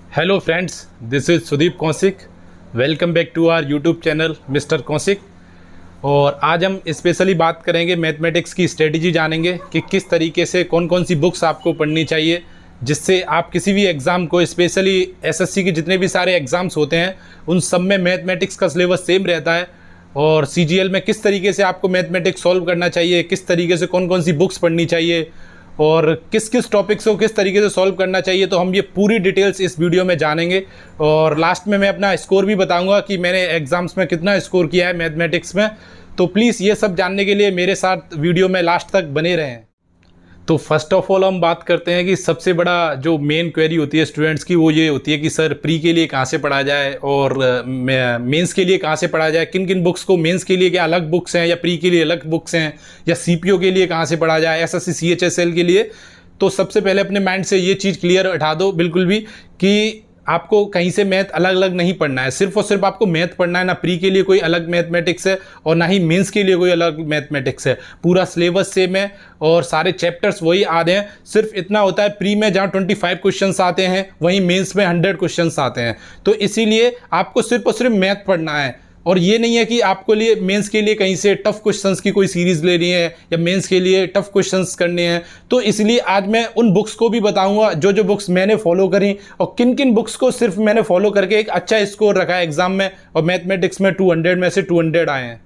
Hello friends, this is Sudeep Kaushik. Welcome back to our YouTube channel mister Kaushik. और आज हम specially बात करेंगे मैथमेटिक्स की स्ट्रेटजी, जानेंगे कि किस तरीके से कौन कौन सी बुक्स आपको पढ़नी चाहिए जिससे आप किसी भी एग्ज़ाम को, स्पेशली एसएससी के जितने भी सारे एग्ज़ाम्स होते हैं उन सब में मैथमेटिक्स का सिलेबस सेम रहता है। और सीजीएल में किस तरीके से आपको मैथमेटिक्स सॉल्व करना चाहिए, किस तरीके से कौन कौन सी बुक्स पढ़नी चाहिए और किस किस टॉपिक्स को किस तरीके से सॉल्व करना चाहिए, तो हम ये पूरी डिटेल्स इस वीडियो में जानेंगे। और लास्ट में मैं अपना स्कोर भी बताऊंगा कि मैंने एग्ज़ाम्स में कितना स्कोर किया है मैथमेटिक्स में। तो प्लीज़ ये सब जानने के लिए मेरे साथ वीडियो में लास्ट तक बने रहें। तो फर्स्ट ऑफ ऑल हम बात करते हैं कि सबसे बड़ा जो मेन क्वेरी होती है स्टूडेंट्स की, वो ये होती है कि सर प्री के लिए कहाँ से पढ़ा जाए और मेंस के लिए कहाँ से पढ़ा जाए, किन किन बुक्स को, मेंस के लिए क्या अलग बुक्स हैं या प्री के लिए अलग बुक्स हैं, या सीपीओ के लिए कहाँ से पढ़ा जाए, एसएससी सीएचएसएल के लिए। तो सबसे पहले अपने माइंड से ये चीज़ क्लियर हटा दो बिल्कुल भी कि आपको कहीं से मैथ अलग अलग नहीं पढ़ना है। सिर्फ और सिर्फ आपको मैथ पढ़ना है, ना प्री के लिए कोई अलग मैथमेटिक्स है और ना ही मेंस के लिए कोई अलग मैथमेटिक्स है। पूरा सिलेबस सेम है और सारे चैप्टर्स वही आ रहे हैं। सिर्फ इतना होता है, प्री में जहाँ 25 क्वेश्चंस आते हैं वहीं मेंस में 100 क्वेश्चंस आते हैं। तो इसीलिए आपको सिर्फ और सिर्फ मैथ पढ़ना है। और ये नहीं है कि आपको लिए मेंस के लिए कहीं से टफ क्वेश्चंस की कोई सीरीज लेनी है या मेंस के लिए टफ क्वेश्चंस करने हैं। तो इसलिए आज मैं उन बुक्स को भी बताऊंगा जो जो बुक्स मैंने फॉलो करी और किन किन बुक्स को सिर्फ मैंने फॉलो करके एक अच्छा स्कोर रखा है एग्जाम में और मैथमेटिक्स में 200 में से 200 आए हैं।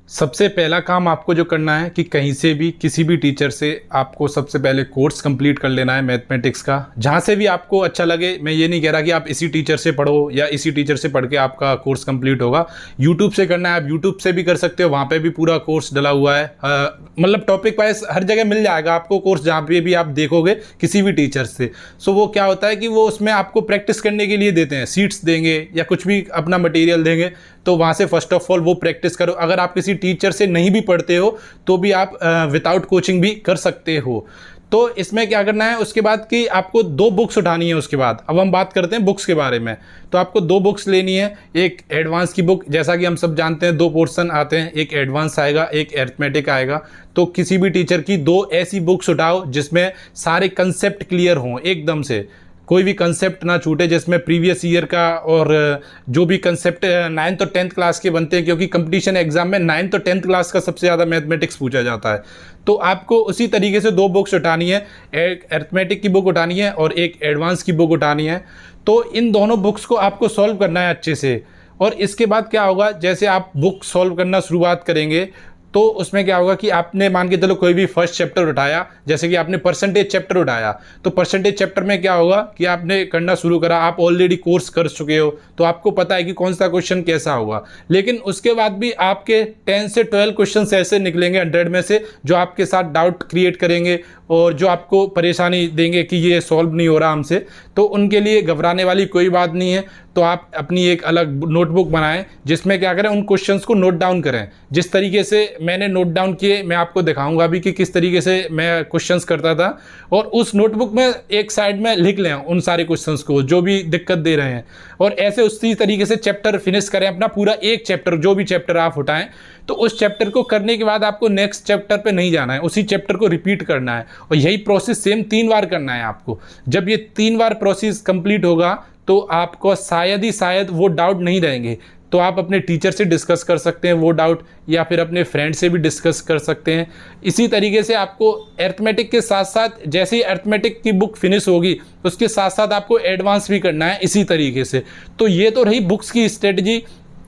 सबसे पहला काम आपको जो करना है कि कहीं से भी किसी भी टीचर से आपको सबसे पहले कोर्स कंप्लीट कर लेना है मैथमेटिक्स का, जहाँ से भी आपको अच्छा लगे। मैं ये नहीं कह रहा कि आप इसी टीचर से पढ़ो या इसी टीचर से पढ़ के आपका कोर्स कंप्लीट होगा। यूट्यूब से करना है, आप यूट्यूब से भी कर सकते हो, वहाँ पे भी पूरा कोर्स डला हुआ है। मतलब टॉपिक वाइज हर जगह मिल जाएगा आपको कोर्स, जहाँ पे भी आप देखोगे किसी भी टीचर से। सो वो क्या होता है कि वो उसमें आपको प्रैक्टिस करने के लिए देते हैं, सीट्स देंगे या कुछ भी अपना मटेरियल देंगे। तो वहाँ से फर्स्ट ऑफ ऑल वो प्रैक्टिस करो। अगर आप किसी टीचर से नहीं भी पढ़ते हो तो भी आप विदाउट कोचिंग भी कर सकते हो। तो इसमें क्या करना है उसके बाद कि आपको 2 बुक्स उठानी है। उसके बाद अब हम बात करते हैं बुक्स के बारे में। तो आपको 2 बुक्स लेनी है। एक एडवांस की बुक, जैसा कि हम सब जानते हैं 2 पोर्शन आते हैं, एक एडवांस आएगा, एक अरिथमेटिक आएगा। तो किसी भी टीचर की 2 ऐसी बुक्स उठाओ जिसमें सारे कंसेप्ट क्लियर हों एकदम से, कोई भी कंसेप्ट ना छूटे, जिसमें प्रीवियस ईयर का और जो भी कंसेप्ट 9th और 10th क्लास के बनते हैं, क्योंकि कंपटीशन एग्जाम में 9th और 10th क्लास का सबसे ज़्यादा मैथमेटिक्स पूछा जाता है। तो आपको उसी तरीके से 2 बुक्स उठानी है, एक अरिथमेटिक की बुक उठानी है और एक एडवांस की बुक उठानी है। तो इन दोनों बुक्स को आपको सॉल्व करना है अच्छे से। और इसके बाद क्या होगा, जैसे आप बुक सॉल्व करना शुरुआत करेंगे तो उसमें क्या होगा कि आपने मान के चलो कोई भी फर्स्ट चैप्टर उठाया, जैसे कि आपने परसेंटेज चैप्टर उठाया, तो परसेंटेज चैप्टर में क्या होगा कि आपने करना शुरू करा, आप ऑलरेडी कोर्स कर चुके हो तो आपको पता है कि कौन सा क्वेश्चन कैसा होगा। लेकिन उसके बाद भी आपके 10 से 12 क्वेश्चन ऐसे निकलेंगे 100 में से जो आपके साथ डाउट क्रिएट करेंगे और जो आपको परेशानी देंगे कि ये सॉल्व नहीं हो रहा हमसे। तो उनके लिए घबराने वाली कोई बात नहीं है। तो आप अपनी एक अलग नोटबुक बनाएं जिसमें क्या करें, उन क्वेश्चंस को नोट डाउन करें। जिस तरीके से मैंने नोट डाउन किए मैं आपको दिखाऊंगा अभी कि किस तरीके से मैं क्वेश्चंस करता था। और उस नोटबुक में एक साइड में लिख लें उन सारे क्वेश्चंस को जो भी दिक्कत दे रहे हैं, और ऐसे उसी तरीके से चैप्टर फिनिश करें अपना पूरा एक चैप्टर, जो भी चैप्टर आप उठाएं। तो उस चैप्टर को करने के बाद आपको नेक्स्ट चैप्टर पे नहीं जाना है, उसी चैप्टर को रिपीट करना है और यही प्रोसेस सेम 3 बार करना है आपको। जब ये 3 बार प्रोसेस कंप्लीट होगा तो आपको शायद ही शायद वो डाउट नहीं रहेंगे। तो आप अपने टीचर से डिस्कस कर सकते हैं वो डाउट, या फिर अपने फ्रेंड से भी डिस्कस कर सकते हैं। इसी तरीके से आपको अरिथमेटिक के साथ साथ, जैसे ही अरिथमेटिक की बुक फिनिश होगी उसके साथ साथ आपको एडवांस भी करना है इसी तरीके से। तो ये तो रही बुक्स की स्ट्रेटजी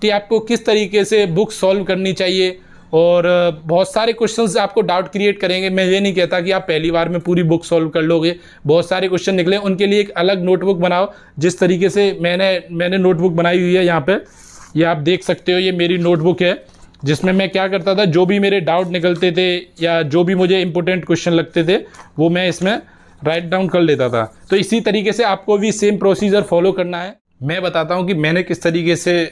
कि आपको किस तरीके से बुक सॉल्व करनी चाहिए। और बहुत सारे क्वेश्चंस आपको डाउट क्रिएट करेंगे। मैं ये नहीं कहता कि आप पहली बार में पूरी बुक सॉल्व कर लोगे, बहुत सारे क्वेश्चन निकले, उनके लिए एक अलग नोटबुक बनाओ। जिस तरीके से मैंने नोटबुक बनाई हुई है, यहाँ पे ये आप देख सकते हो, ये मेरी नोटबुक है जिसमें मैं क्या करता था, जो भी मेरे डाउट निकलते थे या जो भी मुझे इंपॉर्टेंट क्वेश्चन लगते थे वो मैं इसमें राइट डाउन कर लेता था। तो इसी तरीके से आपको भी सेम प्रोसीजर फॉलो करना है। मैं बताता हूँ कि मैंने किस तरीके से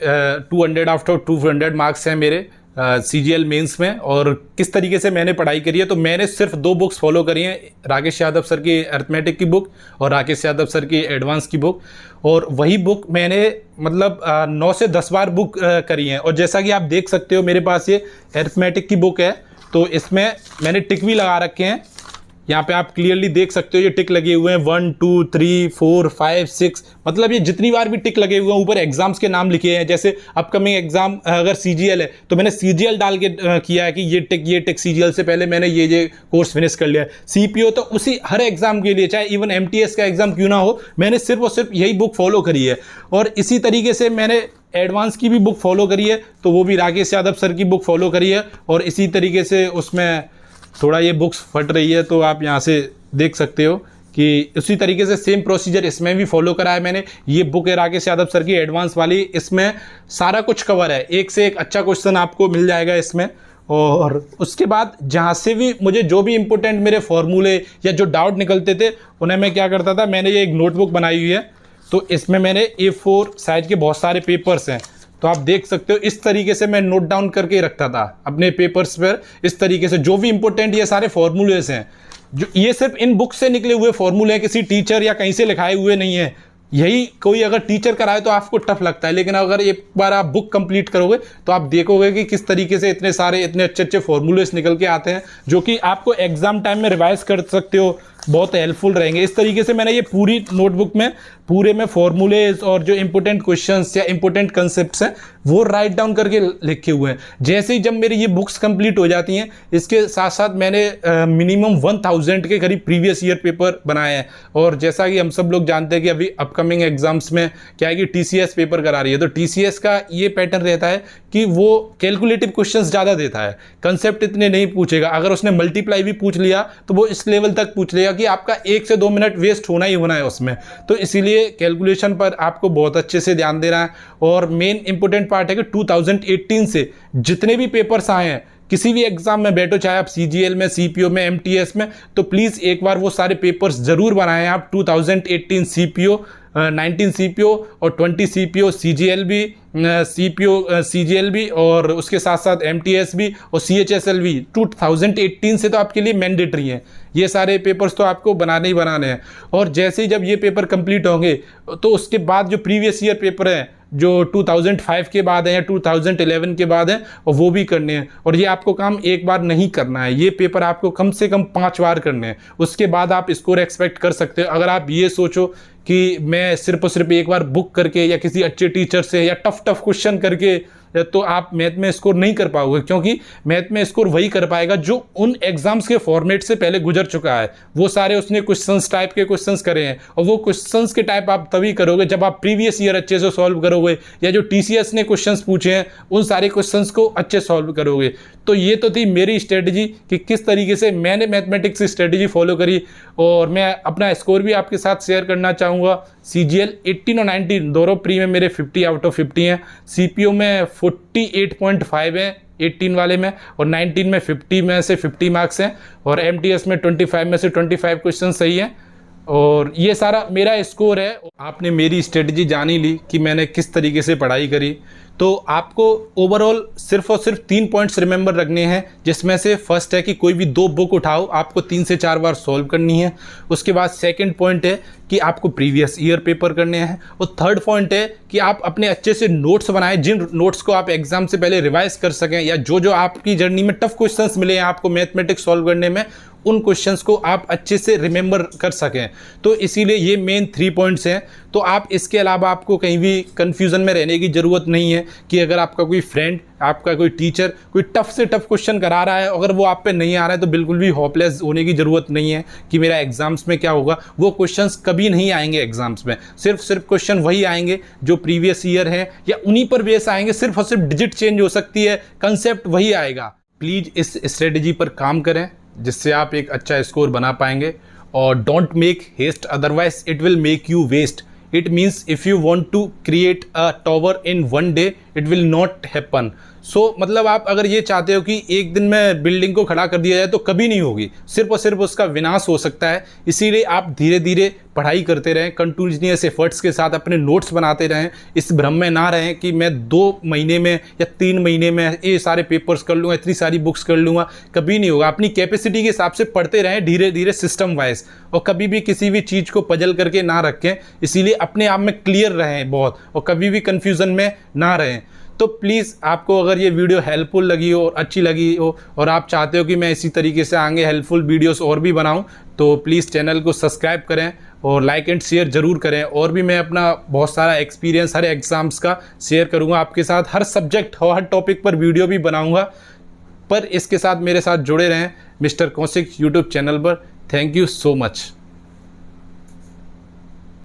200 आफ्टर 200 मार्क्स हैं मेरे सीजीएल मेंस में, और किस तरीके से मैंने पढ़ाई करी है। तो मैंने सिर्फ 2 बुक्स फॉलो करी हैं, राकेश यादव सर की अरिथमेटिक की बुक और राकेश यादव सर की एडवांस की बुक। और वही बुक मैंने मतलब 9 से 10 बार बुक करी है। और जैसा कि आप देख सकते हो मेरे पास ये अरिथमेटिक की बुक है, तो इसमें मैंने टिक भी लगा रखे हैं यहाँ पे आप क्लियरली देख सकते हो ये टिक लगे हुए हैं 1 2 3 4 5 6, मतलब ये जितनी बार भी टिक लगे हुए हैं ऊपर एग्जाम्स के नाम लिखे हैं। जैसे अपकमिंग एग्जाम अगर सीजीएल है तो मैंने सीजीएल डाल के किया है कि ये टिक सीजीएल से पहले मैंने ये कोर्स फिनिश कर लिया है। सीपीओ तो उसी हर एग्जाम के लिए, चाहे इवन एमटीएस का एग्जाम क्यों ना हो, मैंने सिर्फ और सिर्फ यही बुक फॉलो करी है। और इसी तरीके से मैंने एडवांस की भी बुक फॉलो करी है, तो वो भी राकेश यादव सर की बुक फॉलो करी है। और इसी तरीके से उसमें थोड़ा ये बुक्स फट रही है तो आप यहाँ से देख सकते हो कि उसी तरीके से सेम प्रोसीजर इसमें भी फॉलो करा है मैंने। ये बुक है राकेश यादव सर की एडवांस वाली, इसमें सारा कुछ कवर है, एक से एक अच्छा क्वेश्चन आपको मिल जाएगा इसमें। और उसके बाद जहाँ से भी मुझे जो भी इंपॉर्टेंट मेरे फॉर्मूले या जो डाउट निकलते थे उन्हें मैं क्या करता था, मैंने ये एक नोटबुक बनाई हुई है, तो इसमें मैंने A4 साइज के बहुत सारे पेपर्स हैं, तो आप देख सकते हो इस तरीके से मैं नोट डाउन करके रखता था अपने पेपर्स पर। इस तरीके से जो भी इंपॉर्टेंट ये सारे फॉर्मूलेस हैं, जो ये सिर्फ इन बुक से निकले हुए फॉर्मूले हैं, किसी टीचर या कहीं से लिखाए हुए नहीं है। यही कोई अगर टीचर कराए तो आपको टफ लगता है, लेकिन अगर एक बार आप बुक कंप्लीट करोगे तो आप देखोगे कि किस तरीके से इतने सारे इतने अच्छे अच्छे फॉर्मूलेस निकल के आते हैं, जो कि आपको एग्जाम टाइम में रिवाइज कर सकते हो, बहुत हेल्पफुल रहेंगे। इस तरीके से मैंने ये पूरी नोटबुक में पूरे में फॉर्मूलेज और जो इंपॉर्टेंट क्वेश्चंस या इंपॉर्टेंट कंसेप्ट्स हैं वो राइट डाउन करके लिखे हुए हैं। जैसे ही जब मेरी ये बुक्स कंप्लीट हो जाती हैं, इसके साथ साथ मैंने मिनिमम 1000 के करीब प्रीवियस ईयर पेपर बनाए हैं। और जैसा कि हम सब लोग जानते हैं कि अभी अपकमिंग एग्जाम्स में क्या है कि टीसीएस पेपर करा रही है, तो टीसीएस का ये पैटर्न रहता है कि वो कैलकुलेटिव क्वेश्चंस ज़्यादा देता है, कंसेप्ट इतने नहीं पूछेगा। अगर उसने मल्टीप्लाई भी पूछ लिया तो वो इस लेवल तक पूछ लेगा कि आपका 1 से 2 मिनट वेस्ट होना ही होना है उसमें। तो इसीलिए कैलकुलेशन पर आपको बहुत अच्छे से ध्यान देना है। और मेन इंपॉर्टेंट पार्ट है कि 2018 से जितने भी पेपर्स आए हैं, किसी भी एग्जाम में बैठो, चाहे आप सीजीएल में, सीपीओ में, एमटीएस में, तो प्लीज़ एक बार वो सारे पेपर्स ज़रूर बनाएं आप। 2018 सीपीओ, 19 सीपीओ और 20 सीपीओ, सीजीएल भी, सीपीओ सीजीएल भी, और उसके साथ साथ एमटीएस भी और सीएचएसएल भी 2018 से तो आपके लिए मैंडेटरी है। ये सारे पेपर्स तो आपको बनाने ही बनाने हैं। और जैसे ही जब ये पेपर कंप्लीट होंगे तो उसके बाद जो प्रीवियस ईयर पेपर हैं, जो 2005 के बाद हैं या 2011 के बाद हैं, और वो भी करने हैं। और ये आपको काम एक बार नहीं करना है, ये पेपर आपको कम से कम 5 बार करने हैं, उसके बाद आप स्कोर एक्सपेक्ट कर सकते हो। अगर आप ये सोचो कि मैं सिर्फ और सिर्फ एक बार बुक करके या किसी अच्छे टीचर से या टफ क्वेश्चन करके, तो आप मैथ में स्कोर नहीं कर पाओगे, क्योंकि मैथ में स्कोर वही कर पाएगा जो उन एग्जाम्स के फॉर्मेट से पहले गुजर चुका है। वो सारे उसने क्वेश्चंस टाइप के क्वेश्चंस करे हैं, और वो क्वेश्चंस के टाइप आप तभी करोगे जब आप प्रीवियस ईयर अच्छे से सॉल्व करोगे, या जो टीसीएस ने क्वेश्चंस पूछे हैं उन सारे क्वेश्चंस को अच्छे सॉल्व करोगे। तो ये तो थी मेरी स्ट्रेटजी कि किस तरीके से मैंने मैथमेटिक्स की स्ट्रेटजी फॉलो करी, और मैं अपना स्कोर भी आपके साथ शेयर करना चाहूँगा। सीजीएल 18 और 19 दोनों प्री में मेरे 50 आउट ऑफ 50 हैं, सीपीओ में 48.5 हैं 18 वाले में, और 19 में 50 में से 50 मार्क्स हैं, और एमटीएस में 25 में से 25 क्वेश्चन सही हैं। और ये सारा मेरा स्कोर है। आपने मेरी स्ट्रेटजी जान ही ली कि मैंने किस तरीके से पढ़ाई करी। तो आपको ओवरऑल सिर्फ और सिर्फ 3 पॉइंट्स रिमेंबर रखने हैं, जिसमें से फर्स्ट है कि कोई भी 2 बुक उठाओ, आपको 3 से 4 बार सॉल्व करनी है। उसके बाद सेकंड पॉइंट है कि आपको प्रीवियस ईयर पेपर करने हैं, और थर्ड पॉइंट है कि आप अपने अच्छे से नोट्स बनाएं, जिन नोट्स को आप एग्जाम से पहले रिवाइज कर सकें, या जो आपकी जर्नी में टफ क्वेश्चंस मिले हैं आपको मैथमेटिक्स सॉल्व करने में, उन क्वेश्चंस को आप अच्छे से रिमेंबर कर सकें। तो इसीलिए ये मेन 3 पॉइंट्स हैं। तो आप इसके अलावा आपको कहीं भी कन्फ्यूज़न में रहने की ज़रूरत नहीं है कि अगर आपका कोई फ्रेंड, आपका कोई टीचर कोई टफ से टफ क्वेश्चन करा रहा है, अगर वो आप पे नहीं आ रहा है, तो बिल्कुल भी होपलेस होने की ज़रूरत नहीं है कि मेरा एग्जाम्स में क्या होगा। वो क्वेश्चंस कभी नहीं आएंगे एग्जाम्स में, सिर्फ क्वेश्चन वही आएंगे जो प्रीवियस ईयर है, या उन्हीं पर बेस आएंगे, सिर्फ और सिर्फ डिजिट चेंज हो सकती है, कंसेप्ट वही आएगा। प्लीज़ इस स्ट्रेटजी पर काम करें, जिससे आप एक अच्छा स्कोर बना पाएंगे। और don't make haste, otherwise it will make you waste. It means if you want to create a tower in 1 day, it will not happen. So मतलब आप अगर ये चाहते हो कि एक दिन में बिल्डिंग को खड़ा कर दिया जाए, तो कभी नहीं होगी, सिर्फ और सिर्फ उसका विनाश हो सकता है। इसीलिए आप धीरे धीरे पढ़ाई करते रहें, कंटिन्यूअस एफर्ट्स के साथ अपने नोट्स बनाते रहें। इस भ्रम में ना रहें कि मैं 2 महीने में या 3 महीने में ये सारे पेपर्स कर लूँगा, इतनी सारी बुक्स कर लूँगा, कभी नहीं होगा। अपनी कैपेसिटी के हिसाब से पढ़ते रहें, धीरे धीरे सिस्टम वाइज, और कभी भी किसी भी चीज़ को पजल करके ना रखें। इसीलिए अपने आप में क्लियर रहें बहुत, और कभी भी कन्फ्यूज़न में ना रहें। तो प्लीज़ आपको अगर ये वीडियो हेल्पफुल लगी हो और अच्छी लगी हो और आप चाहते हो कि मैं इसी तरीके से आगे हेल्पफुल वीडियोस और भी बनाऊं, तो प्लीज़ चैनल को सब्सक्राइब करें और लाइक एंड शेयर ज़रूर करें। और भी मैं अपना बहुत सारा एक्सपीरियंस हर एग्ज़ाम्स का शेयर करूँगा आपके साथ, हर सब्जेक्ट और हर टॉपिक पर वीडियो भी बनाऊँगा। पर इसके साथ मेरे साथ जुड़े रहें मिस्टर कौशिक यूट्यूब चैनल पर। Thank you so much.